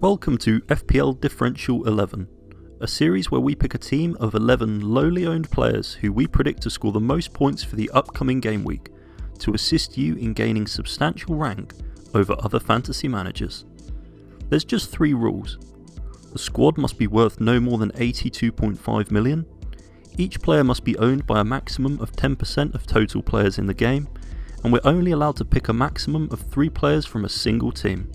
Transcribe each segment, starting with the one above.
Welcome to FPL Differential XI, a series where we pick a team of 11 lowly owned players who we predict to score the most points for the upcoming game week, to assist you in gaining substantial rank over other fantasy managers. There's just 3 rules. The squad must be worth no more than 82.5 million, each player must be owned by a maximum of 10% of total players in the game, and we're only allowed to pick a maximum of 3 players from a single team.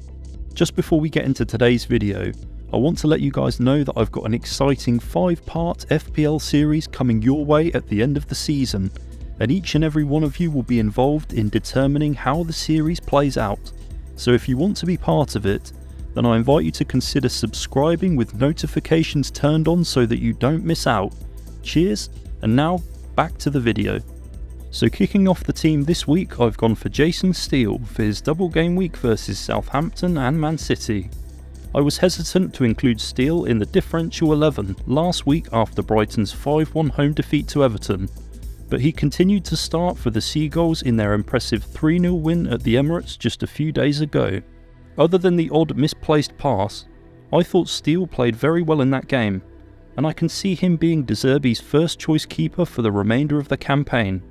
Just before we get into today's video, I want to let you guys know that I've got an exciting 5-part FPL series coming your way at the end of the season, and each and every one of you will be involved in determining how the series plays out. So if you want to be part of it, then I invite you to consider subscribing with notifications turned on so that you don't miss out. Cheers, and now back to the video. So kicking off the team this week, I've gone for Jason Steele for his double game week versus Southampton and Man City. I was hesitant to include Steele in the Differential 11 last week after Brighton's 5-1 home defeat to Everton, but he continued to start for the Seagulls in their impressive 3-0 win at the Emirates just a few days ago. Other than the odd misplaced pass, I thought Steele played very well in that game, and I can see him being De Zerbi's first choice keeper for the remainder of the campaign.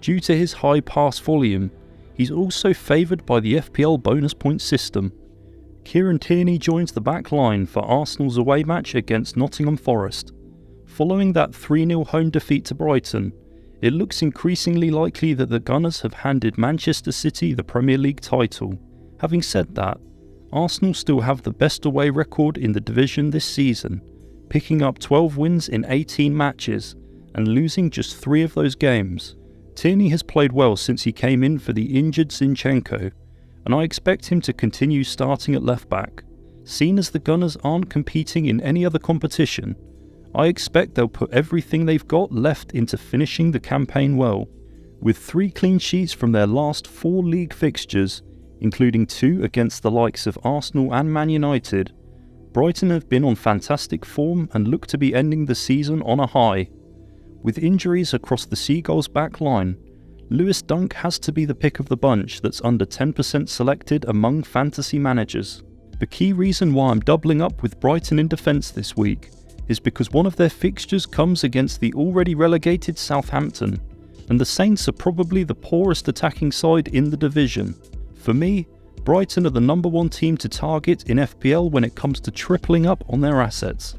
Due to his high pass volume, he's also favoured by the FPL bonus point system. Kieran Tierney joins the back line for Arsenal's away match against Nottingham Forest. Following that 3-0 home defeat to Brighton, it looks increasingly likely that the Gunners have handed Manchester City the Premier League title. Having said that, Arsenal still have the best away record in the division this season, picking up 12 wins in 18 matches and losing just 3 of those games. Tierney has played well since he came in for the injured Zinchenko, and I expect him to continue starting at left back. Seen as the Gunners aren't competing in any other competition, I expect they'll put everything they've got left into finishing the campaign well. With 3 clean sheets from their last 4 league fixtures, including 2 against the likes of Arsenal and Man United, Brighton have been on fantastic form and look to be ending the season on a high. With injuries across the Seagulls back line, Lewis Dunk has to be the pick of the bunch that's under 10% selected among fantasy managers. The key reason why I'm doubling up with Brighton in defence this week is because one of their fixtures comes against the already relegated Southampton, and the Saints are probably the poorest attacking side in the division. For me, Brighton are the number 1 team to target in FPL when it comes to tripling up on their assets.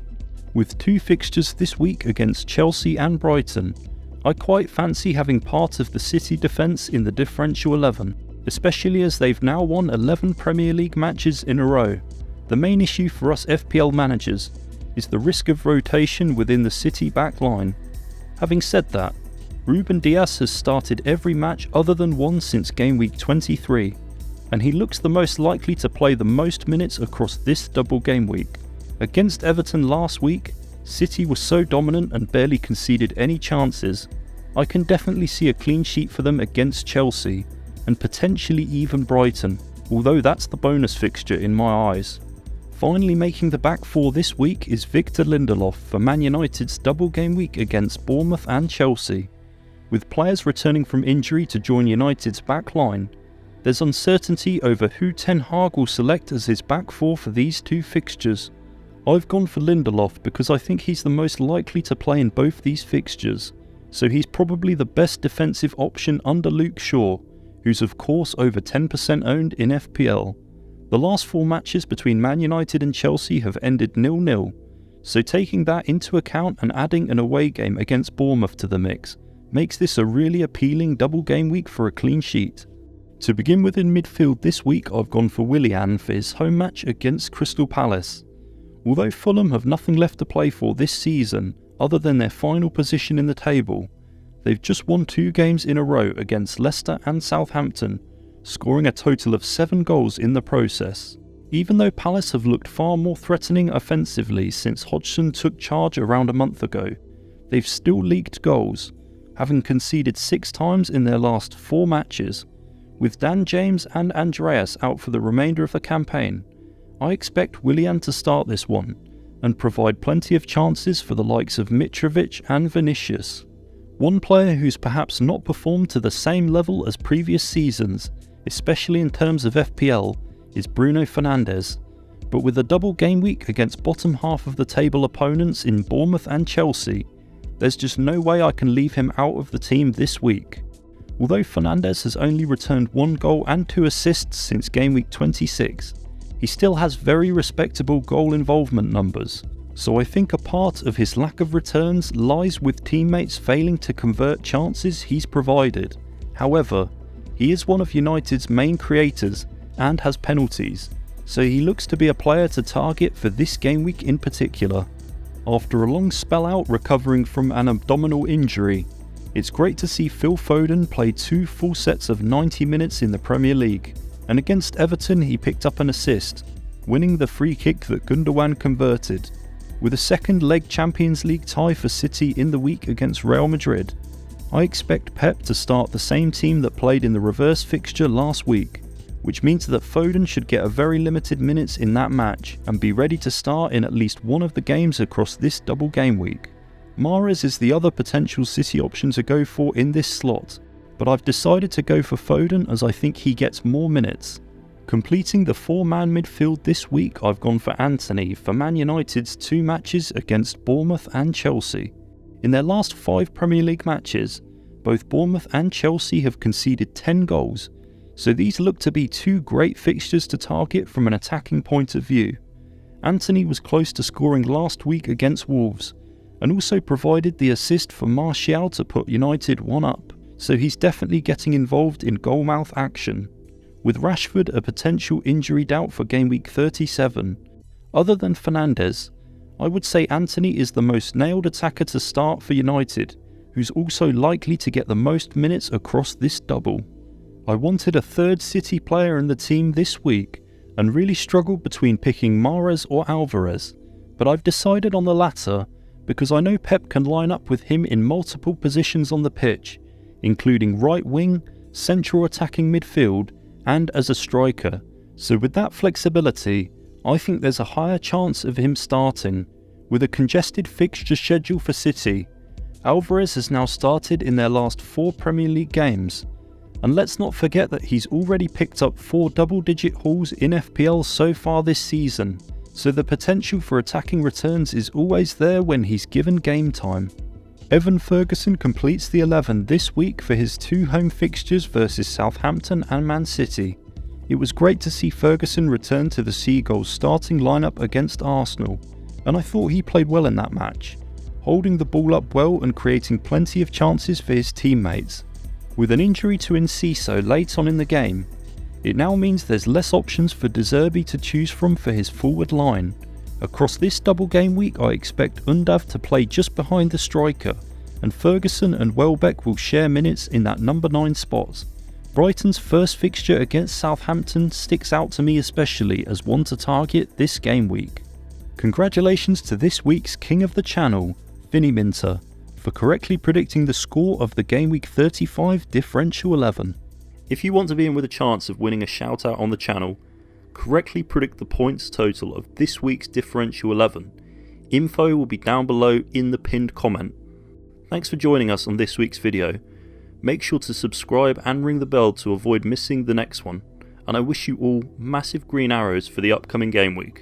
With 2 fixtures this week against Chelsea and Brighton, I quite fancy having part of the City defence in the Differential 11, especially as they've now won 11 Premier League matches in a row. The main issue for us FPL managers is the risk of rotation within the City back line. Having said that, Ruben Dias has started every match other than one since Gameweek 23, and he looks the most likely to play the most minutes across this double game week. Against Everton last week, City was so dominant and barely conceded any chances. I can definitely see a clean sheet for them against Chelsea, and potentially even Brighton, although that's the bonus fixture in my eyes. Finally making the back 4 this week is Victor Lindelof for Man United's double game week against Bournemouth and Chelsea. With players returning from injury to join United's back line, there's uncertainty over who Ten Hag will select as his back 4 for these 2 fixtures. I've gone for Lindelof because I think he's the most likely to play in both these fixtures, so he's probably the best defensive option under Luke Shaw, who's of course over 10% owned in FPL. The last 4 matches between Man United and Chelsea have ended 0-0, so taking that into account and adding an away game against Bournemouth to the mix makes this a really appealing double game week for a clean sheet. To begin with in midfield this week, I've gone for Willian for his home match against Crystal Palace. Although Fulham have nothing left to play for this season other than their final position in the table, they've just won 2 games in a row against Leicester and Southampton, scoring a total of 7 goals in the process. Even though Palace have looked far more threatening offensively since Hodgson took charge around a month ago, they've still leaked goals, having conceded 6 times in their last 4 matches. With Dan James and Andreas out for the remainder of the campaign, I expect Willian to start this one, and provide plenty of chances for the likes of Mitrovic and Vinicius. One player who's perhaps not performed to the same level as previous seasons, especially in terms of FPL, is Bruno Fernandes, but with a double game week against bottom half of the table opponents in Bournemouth and Chelsea, there's just no way I can leave him out of the team this week. Although Fernandes has only returned 1 goal and 2 assists since game week 26, he still has very respectable goal involvement numbers, so I think a part of his lack of returns lies with teammates failing to convert chances he's provided. However, he is one of United's main creators and has penalties, so he looks to be a player to target for this game week in particular. After a long spell out recovering from an abdominal injury, it's great to see Phil Foden play 2 full sets of 90 minutes in the Premier League, and against Everton he picked up an assist, winning the free kick that Gundogan converted. With a second leg Champions League tie for City in the week against Real Madrid, I expect Pep to start the same team that played in the reverse fixture last week, which means that Foden should get a very limited minutes in that match and be ready to start in at least one of the games across this double game week. Mahrez is the other potential City option to go for in this slot, but I've decided to go for Foden as I think he gets more minutes. Completing the 4-man midfield this week, I've gone for Antony for Man United's 2 matches against Bournemouth and Chelsea. In their last 5 Premier League matches, both Bournemouth and Chelsea have conceded 10 goals, so these look to be 2 great fixtures to target from an attacking point of view. Antony was close to scoring last week against Wolves, and also provided the assist for Martial to put United 1 up, so he's definitely getting involved in goalmouth action. With Rashford a potential injury doubt for game week 37, other than Fernandes, I would say Antony is the most nailed attacker to start for United, who's also likely to get the most minutes across this double. I wanted a third City player in the team this week, and really struggled between picking Mahrez or Alvarez, but I've decided on the latter because I know Pep can line up with him in multiple positions on the pitch, including right wing, central attacking midfield, and as a striker, so with that flexibility, I think there's a higher chance of him starting. With a congested fixture schedule for City, Alvarez has now started in their last 4 Premier League games, and let's not forget that he's already picked up 4 double-digit hauls in FPL so far this season, so the potential for attacking returns is always there when he's given game time. Evan Ferguson completes the 11 this week for his 2 home fixtures versus Southampton and Man City. It was great to see Ferguson return to the Seagulls starting lineup against Arsenal, and I thought he played well in that match, holding the ball up well and creating plenty of chances for his teammates. With an injury to Enciso late on in the game, it now means there's less options for De Zerbi to choose from for his forward line. Across this double game week, I expect Undav to play just behind the striker, and Ferguson and Welbeck will share minutes in that number 9 spot. Brighton's first fixture against Southampton sticks out to me especially as one to target this game week. Congratulations to this week's King of the Channel, Vinny Minter, for correctly predicting the score of the Game Week 35 Differential 11. If you want to be in with a chance of winning a shout out on the channel, correctly predict the points total of this week's Differential 11. Info will be down below in the pinned comment. Thanks for joining us on this week's video. Make sure to subscribe and ring the bell to avoid missing the next one, and I wish you all massive green arrows for the upcoming game week.